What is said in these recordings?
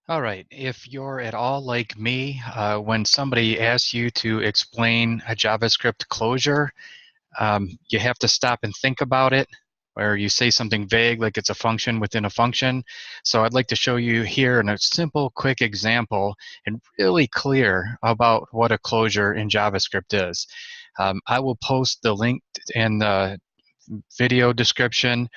All right, if you're at all like me, when somebody asks you to explain a JavaScript closure, you have to stop and think about it, or you say something vague like it's a function within a function. So I'd like to show you here in a simple, quick example and really clear about what a closure in JavaScript is. I will post the link in the video description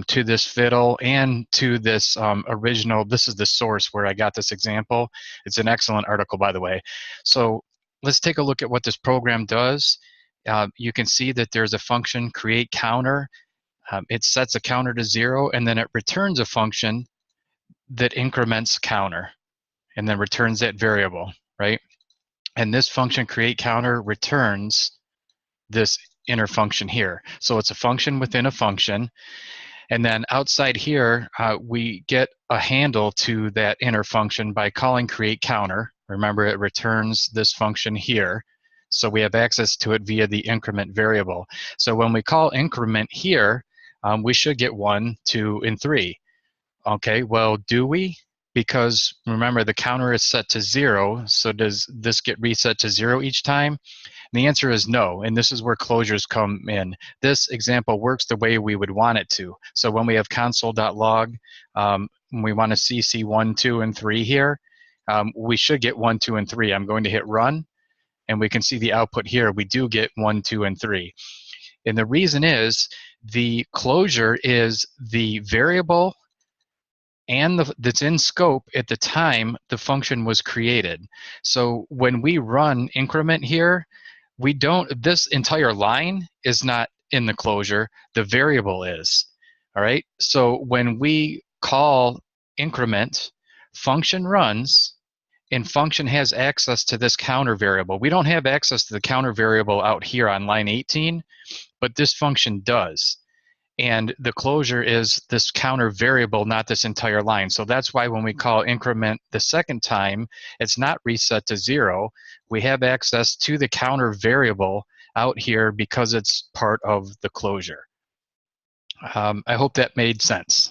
to this fiddle and to this original. This is the source where I got this example. It's an excellent article, by the way. So let's take a look at what this program does. You can see that there's a function create counter. It sets a counter to 0, and then it returns a function that increments counter and then returns that variable, right? And this function create counter returns this inner function here. So it's a function within a function. And then outside here, we get a handle to that inner function by calling create counter. Remember, it returns this function here. So we have access to it via the increment variable. So when we call increment here, we should get 1, 2, and 3. Okay, well, do we? Because remember, the counter is set to 0. So does this get reset to 0 each time? And the answer is no, and this is where closures come in. This example works the way we would want it to. So when we have console.log, we want to see 1, 2, and 3 here, we should get 1, 2, and 3. I'm going to hit run, and we can see the output here. We do get 1, 2, and 3. And the reason is the closure is the variable and that's in scope at the time the function was created. So when we run increment here, we don't, this entire line is not in the closure, the variable is. All right, so when we call increment, function runs, and function has access to this counter variable. We don't have access to the counter variable out here on line 18, but this function does. And the closure is this counter variable, not this entire line. So that's why when we call increment the second time, it's not reset to 0. We have access to the counter variable out here because it's part of the closure. I hope that made sense.